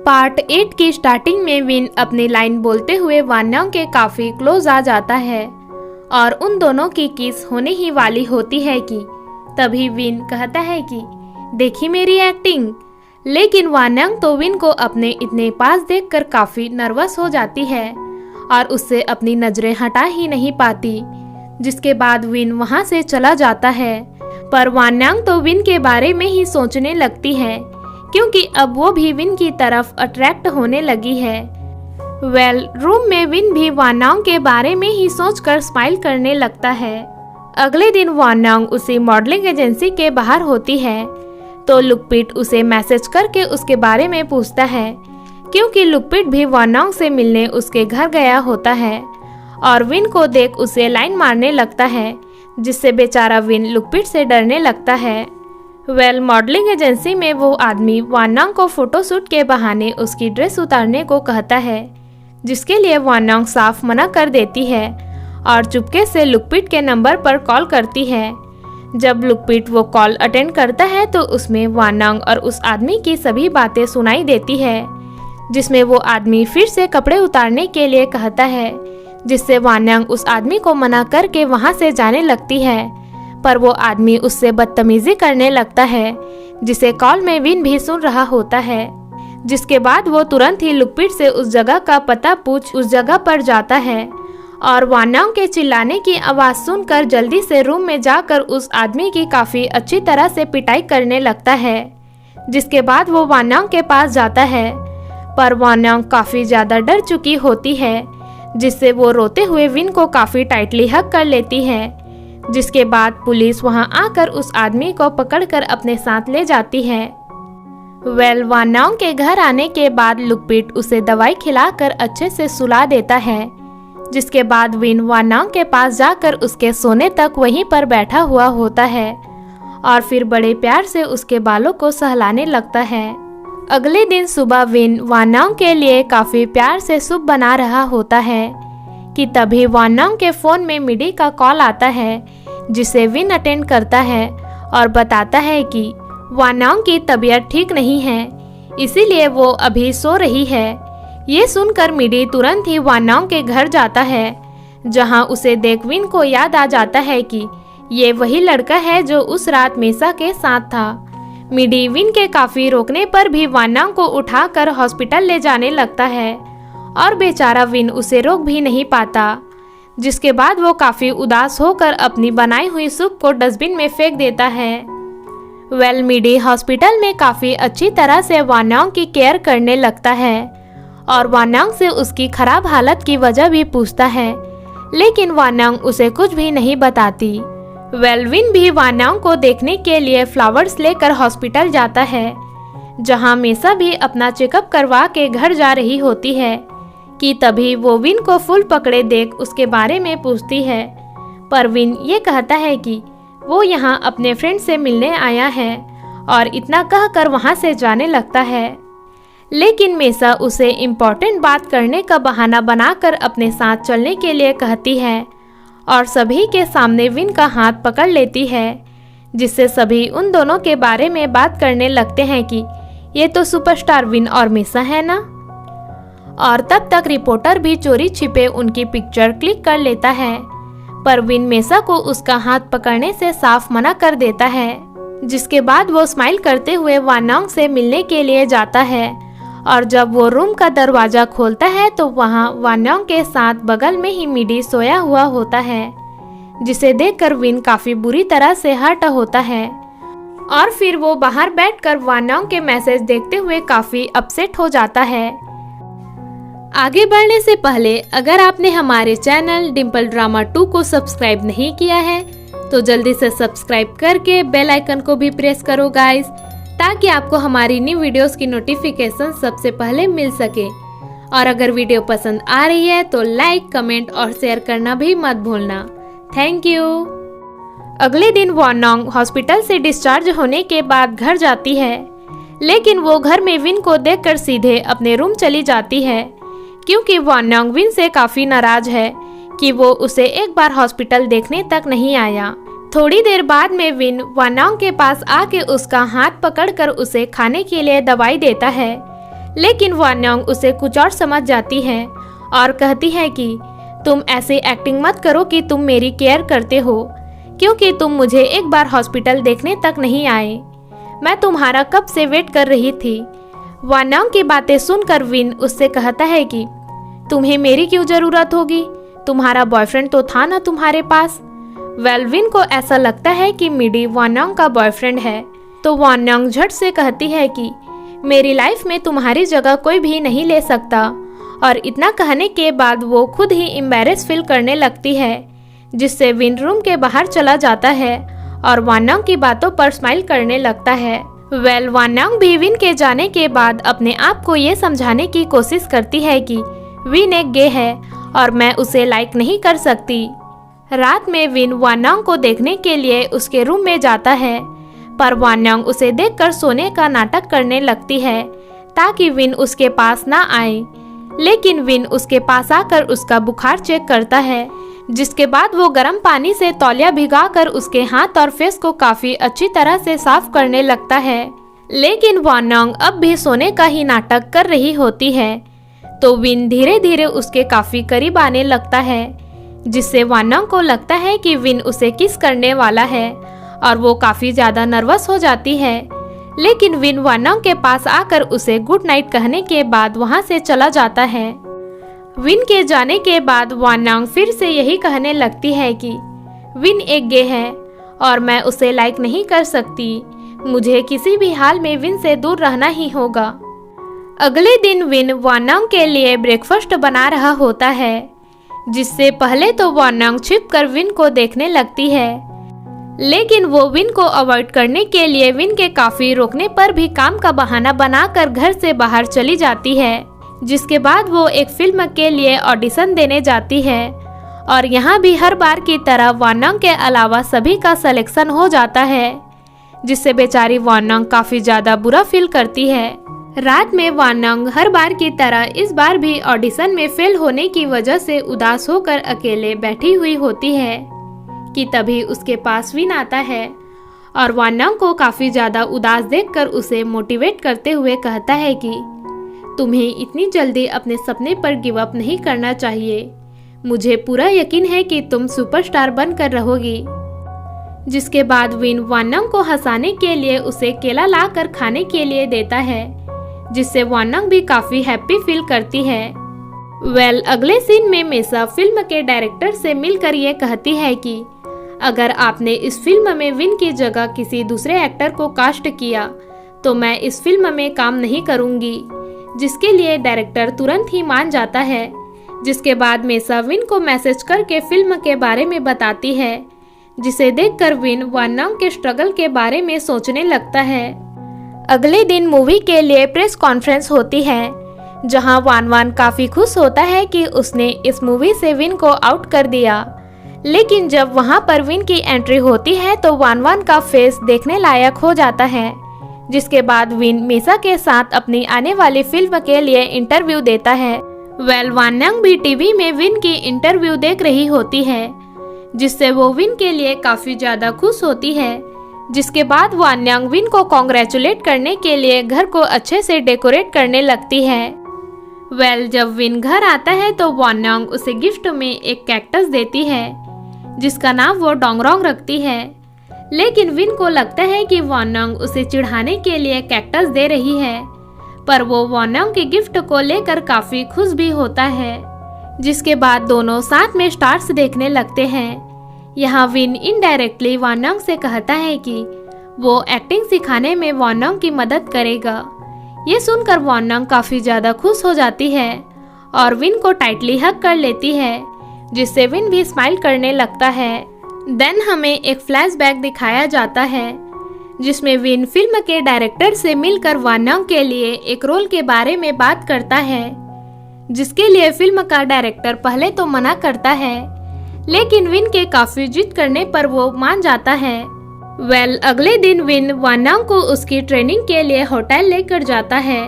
Part 8 की starting में win अपनी लाइन बोलते हुए वान्यांग के काफी क्लोज आ जाता है और उन दोनों की किस होने ही वाली होती है कि तभी विन कहता है कि देखी मेरी एक्टिंग। लेकिन वान्यांग तो विन को अपने इतने पास देखकर काफी नर्वस हो जाती है और उससे अपनी नजरें हटा ही नहीं पाती, जिसके बाद विन वहां से चला जाता है। पर वान्यांग तो विन के बारे में ही सोचने लगती है क्योंकि अब वो भी विन की तरफ अट्रैक्ट होने लगी है। रूम में विन भी वान्यांग के बारे में ही सोचकर स्माइल करने लगता है। अगले दिन वान्यांग उसी मॉडलिंग एजेंसी के बाहर होती है तो लुकपिट उसे मैसेज करके उसके बारे में पूछता है क्योंकि लुकपिट भी वान्यांग से मिलने उसके घर गया होता है और विन को देख उसे लाइन मारने लगता है, जिससे बेचारा विन लुकपिट से डरने लगता है। मॉडलिंग एजेंसी में वो आदमी वान्यांग को फोटोशूट के बहाने उसकी ड्रेस उतारने को कहता है, जिसके लिए वान्यांग साफ मना कर देती है और चुपके से लुकपिट के नंबर पर कॉल करती है। जब लुकपिट वो कॉल अटेंड करता है तो उसमें वान्यांग और उस आदमी की सभी बातें सुनाई देती है, जिसमें वो आदमी फिर से कपड़े उतारने के लिए कहता है, जिससे वान्यांग उस आदमी को मना करके वहां से जाने लगती है। पर वो आदमी उससे बदतमीजी करने लगता है, जिसे कॉल में विन भी सुन रहा होता है। जिसके बाद वो तुरंत ही लुकपिट से उस जगह का पता पूछ उस जगह पर जाता है और वान्यांग के चिल्लाने की आवाज सुनकर जल्दी से रूम में जाकर उस आदमी की काफी अच्छी तरह से पिटाई करने लगता है। जिसके बाद वो वान्यांग के पास जाता है, पर वान्यांग काफी ज्यादा डर चुकी होती है, जिससे वो रोते हुए विन को काफी टाइटली हग कर लेती है। जिसके बाद पुलिस वहां आकर उस आदमी को पकड़कर अपने साथ ले जाती है। वान्यांग के घर आने के बाद लुकपिट उसे दवाई खिलाकर अच्छे से सुला देता है। जिसके बाद विन वान्यांग के पास जाकर उसके सोने तक वहीं पर बैठा हुआ होता है और फिर बड़े प्यार से उसके बालों को सहलाने लगता है। अगले दिन सुबह विन वान्यांग के लिए काफी प्यार से सूप बना रहा होता है कि तभी वान्यांग के फोन में मिडी का कॉल आता है, जिसे विन अटेंड करता है और बताता है कि वान्यांग की तबीयत ठीक नहीं है, इसीलिए वो अभी सो रही है। ये सुनकर मिडी तुरंत ही वान्यांग के घर जाता है, जहां उसे देख विन को याद आ जाता है कि ये वही लड़का है जो उस रात मेसा के साथ था। मिडी विन के काफी रोकने पर भी वान्यांग को उठाकर हॉस्पिटल ले जाने लगता है और बेचारा विन उसे रोक भी नहीं पाता। जिसके बाद वो काफी उदास होकर अपनी बनाई हुई सूप को डस्टबिन में फेंक देता है। मिडी हॉस्पिटल में काफी अच्छी तरह से वान्यांग की केयर करने लगता है और वान्यांग से उसकी खराब हालत की वजह भी पूछता है, लेकिन वान्यांग उसे कुछ भी नहीं बताती। विन भी वान्यांग को देखने के लिए फ्लावर्स लेकर हॉस्पिटल जाता है, जहां मेसा भी अपना चेकअप करवा के घर जा रही होती है कि तभी वो विन को फूल पकड़े देख उसके बारे में पूछती है। पर विन ये कहता है कि वो यहाँ अपने फ्रेंड से मिलने आया है और इतना कहकर वहाँ से जाने लगता है। लेकिन मेसा उसे इम्पोर्टेंट बात करने का बहाना बनाकर अपने साथ चलने के लिए कहती है और सभी के सामने विन का हाथ पकड़ लेती है, जिससे सभी उन दोनों के बारे में बात करने लगते हैं कि ये तो सुपरस्टार विन और मेसा है ना। और तब तक रिपोर्टर भी चोरी छिपे उनकी पिक्चर क्लिक कर लेता है, पर विन मेसा को उसका हाथ पकड़ने से साफ मना कर देता है। जिसके बाद वो स्माइल करते हुए वान्यांग से मिलने के लिए जाता है और जब वो रूम का दरवाजा खोलता है तो वहाँ वान्यांग के साथ बगल में ही मिडी सोया हुआ होता है, जिसे देखकर विन काफी बुरी तरह से हर्ट होता है और फिर वो बाहर बैठकर वान्यांग के मैसेज देखते हुए काफी अपसेट हो जाता है। आगे बढ़ने से पहले अगर आपने हमारे चैनल डिम्पल ड्रामा 2 को सब्सक्राइब नहीं किया है तो जल्दी से सब्सक्राइब करके बेल आइकन को भी प्रेस करो गाइस, ताकि आपको हमारी न्यू वीडियोस की नोटिफिकेशन सबसे पहले मिल सके। और अगर वीडियो पसंद आ रही है तो लाइक, कमेंट और शेयर करना भी मत भूलना। Thank you. अगले दिन वान्यांग हॉस्पिटल से डिस्चार्ज होने के बाद घर जाती है, लेकिन वो घर में विन को देखकर सीधे अपने रूम चली जाती है, क्योंकि वान्यांग विन से काफी नाराज है कि वो उसे एक बार हॉस्पिटल देखने तक नहीं आया। थोड़ी देर बाद में विन वान्यांग के पास आके उसका हाथ पकड़कर उसे खाने के लिए दवाई देता है, लेकिन वान्योंग उसे कुछ और समझ जाती है और कहती है कि तुम ऐसे एक्टिंग मत करो कि तुम मेरी केयर करते हो, क्योंकि तुम मुझे एक बार हॉस्पिटल देखने तक नहीं आए। मैं तुम्हारा कब से वेट कर रही थी। वान्योंग की बातें सुनकर विन उससे कहता है कि तुम्हें मेरी क्यों जरूरत होगी, तुम्हारा बॉयफ्रेंड तो था ना तुम्हारे पास। विन को ऐसा लगता है कि मिडी वान्योंग का बॉयफ्रेंड है, तो वान्योंग झट से कहती है कि मेरी लाइफ में तुम्हारी जगह कोई भी नहीं ले सकता। और इतना कहने के बाद वो खुद ही एम्बैरेस फील करने लगती है, जिससे विन रूम के बाहर चला जाता है और वान्योंग की बातों पर स्माइल करने लगता है। वान्योंग भी विन के जाने के बाद अपने आप को ये समझाने की कोशिश करती है कि विन एक गे है और मैं उसे लाइक नहीं कर सकती। रात में विन वान्योंग को देखने के लिए उसके रूम में जाता है, पर वान्योंग उसे देखकर सोने का नाटक करने लगती है ताकि विन उसके पास ना आए। लेकिन विन उसके पास आकर उसका बुखार चेक करता है, जिसके बाद वो गर्म पानी से तौलिया भिगाकर उसके हाथ और फेस को काफी अच्छी तरह से साफ करने लगता है। लेकिन वान्योंग अब भी सोने का ही नाटक कर रही होती है, तो विन धीरे धीरे उसके काफी करीब आने लगता है, जिससे वान्योंग को लगता है कि विन उसे किस करने वाला है और वो काफी ज्यादा नर्वस हो जाती है। लेकिन विन वान्योंग के पास आकर उसे गुड नाइट कहने के बाद वहां से चला जाता है। विन के जाने के बाद वान्योंग फिर से यही कहने लगती है कि विन एक गे है और मैं उसे लाइक नहीं कर सकती। मुझे किसी भी हाल में विन से दूर रहना ही होगा। अगले दिन विन वान्योंग के लिए ब्रेकफास्ट बना रहा होता है, जिससे पहले तो वान्योंग छिपकर विन को देखने लगती है, लेकिन वो विन को अवॉइड करने के लिए विन के काफी रोकने पर भी काम का बहाना बनाकर घर से बाहर चली जाती है। जिसके बाद वो एक फिल्म के लिए ऑडिशन देने जाती है और यहाँ भी हर बार की तरह वान्योंग के अलावा सभी का सिलेक्शन हो जाता है, जिससे बेचारी वान्योंग काफी ज्यादा बुरा फील करती है। रात में वान्योंग हर बार की तरह इस बार भी ऑडिशन में फेल होने की वजह से उदास होकर अकेले बैठी हुई होती है कि तभी उसके पास विन आता है और वान्योंग को काफी ज्यादा उदास देखकर उसे मोटिवेट करते हुए कहता है कि तुम्हें इतनी जल्दी अपने सपने पर गिव अप नहीं करना चाहिए। मुझे पूरा यकीन है कि तुम सुपरस्टार बनकर रहोगी। जिसके बाद विन वान्योंग को हंसाने के लिए उसे केला लाकर खाने के लिए देता है, जिससे वान्योंग भी काफी हैप्पी फील करती है। अगले सीन में मेसा फिल्म के डायरेक्टर से मिलकर ये कहती है कि अगर आपने इस फिल्म में विन की जगह किसी दूसरे एक्टर को कास्ट किया तो मैं इस फिल्म में काम नहीं करूंगी, जिसके लिए डायरेक्टर तुरंत ही मान जाता है। जिसके बाद मेसा विन को मैसेज करके फिल्म के बारे में बताती है, जिसे देखकर विन वान्योंग के स्ट्रगल के बारे में सोचने लगता है। अगले दिन मूवी के लिए प्रेस कॉन्फ्रेंस होती है, जहां वान काफी खुश होता है कि उसने इस मूवी से विन को आउट कर दिया। लेकिन जब वहां पर विन की एंट्री होती है तो वान का फेस देखने लायक हो जाता है। जिसके बाद विन मेसा के साथ अपनी आने वाली फिल्म के लिए इंटरव्यू देता है। वान्योंग भी टीवी में विन की इंटरव्यू देख रही होती है, जिससे वो विन के लिए काफी ज्यादा खुश होती है। जिसके बाद वान्योंग विन को कॉन्ग्रेचुलेट करने के लिए घर को अच्छे से डेकोरेट करने लगती है। जब विन घर आता है तो वान्योंग उसे गिफ्ट में एक कैक्टस देती है, जिसका नाम वो डोंगरोंग रखती है। लेकिन विन को लगता है कि वान्योंग उसे चिढ़ाने के लिए कैक्टस दे रही है, पर वो वान्योंग के गिफ्ट को लेकर काफी खुश भी होता है। जिसके बाद दोनों साथ में स्टार्स देखने लगते हैं। यहाँ विन इनडायरेक्टली वान्योंग से कहता है कि वो एक्टिंग सिखाने में वान्योंग की मदद करेगा। ये सुनकर वान्योंग काफी ज्यादा खुश हो जाती है और विन को टाइटली हग कर लेती है, जिससे विन भी स्माइल करने लगता है। देन हमें एक फ्लैशबैक दिखाया जाता है, जिसमें विन फिल्म के डायरेक्टर से मिलकर वान्योंग के लिए एक रोल के बारे में बात करता है, जिसके लिए फिल्म का डायरेक्टर पहले तो मना करता है, लेकिन विन के काफी जिद करने पर वो मान जाता है। अगले दिन विन वान्योंग को उसकी ट्रेनिंग के लिए होटल लेकर जाता है,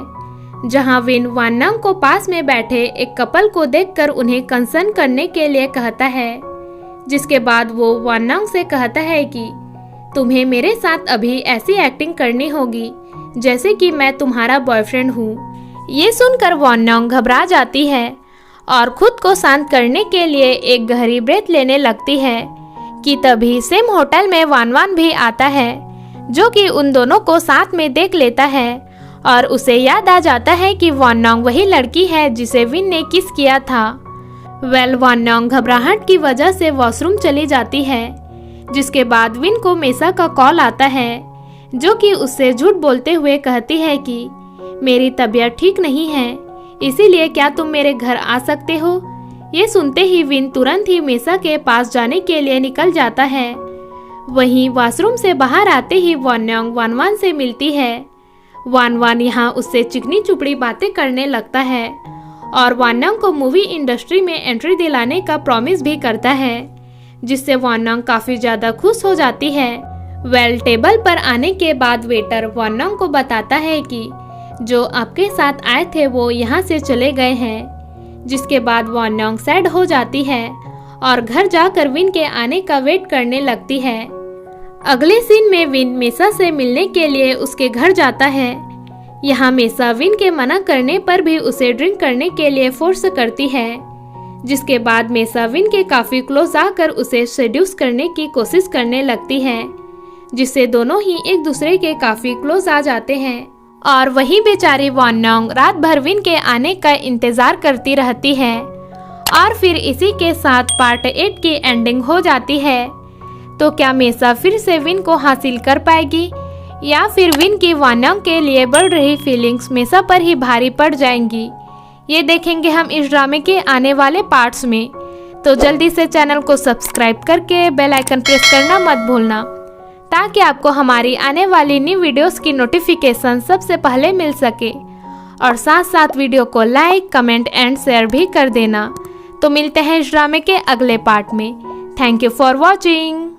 जहां विन वान्योंग को पास में बैठे एक कपल को देखकर उन्हें कंसर्न करने के लिए कहता है। जिसके बाद वो वान्योंग से कहता है कि तुम्हें मेरे साथ अभी ऐसी एक्टिंग करनी होगी जैसे कि मैं तुम्हारा बॉयफ्रेंड हूँ। ये सुनकर वॉन्योंग घबरा जाती है और खुद को शांत करने के लिए एक गहरी ब्रेथ लेने लगती है कि तभी सेम होटल में वान भी आता है, जो कि उन दोनों को साथ में देख लेता है और उसे याद आ जाता है कि वॉन्योंग वही लड़की है जिसे विन ने किस किया था। वॉन्योंग घबराहट की वजह से वॉशरूम चली जाती है, जिसके बाद विन को मेसा का कॉल आता है, जो कि उससे झूठ बोलते हुए कहती है कि मेरी तबीयत ठीक नहीं है, इसीलिए क्या तुम मेरे घर आ सकते हो। ये सुनते ही विन तुरंत ही मेसा के पास जाने के लिए निकल जाता है। वहीं वॉशरूम से बाहर आते ही वॉन्योंग वान से मिलती है। वान यहाँ उससे चिकनी चुपड़ी बातें करने लगता है और वॉन्योंग को मूवी इंडस्ट्री में एंट्री दिलाने का प्रॉमिस भी करता है, जिससे वॉन्योंग काफ़ी ज़्यादा खुश हो जाती है। टेबल पर आने के बाद वेटर वॉन्योंग को बताता है कि जो आपके साथ आए थे वो यहाँ से चले गए हैं, जिसके बाद वॉन्योंग सैड हो जाती है और घर जाकर विन के आने का वेट करने लगती है। अगले सीन में विन मेसा से मिलने के लिए उसके घर जाता है। यहाँ मेसा विन के मना करने पर भी उसे ड्रिंक करने के लिए फोर्स करती है, जिसके बाद मेसा विन के काफ़ी क्लोज आकर उसे सेड्यूस करने की कोशिश करने लगती है, जिससे दोनों ही एक दूसरे के काफ़ी क्लोज आ जाते हैं। और वही बेचारी वॉन्योंग रात भर विन के आने का इंतज़ार करती रहती है। और फिर इसी के साथ पार्ट 8 की एंडिंग हो जाती है। तो क्या मेसा फिर से विन को हासिल कर पाएगी या फिर विन की वॉन्योंग के लिए बढ़ रही फीलिंग्स मेसा पर ही भारी पड़ जाएंगी, ये देखेंगे हम इस ड्रामे के आने वाले पार्ट्स में। तो जल्दी से चैनल को सब्सक्राइब करके बेल आइकन प्रेस करना मत भूलना, ताकि आपको हमारी आने वाली न्यू वीडियोस की नोटिफिकेशन सबसे पहले मिल सके। और साथ साथ वीडियो को लाइक, कमेंट एंड शेयर भी कर देना। तो मिलते हैं इस ड्रामे के अगले पार्ट में। Thank you for watching.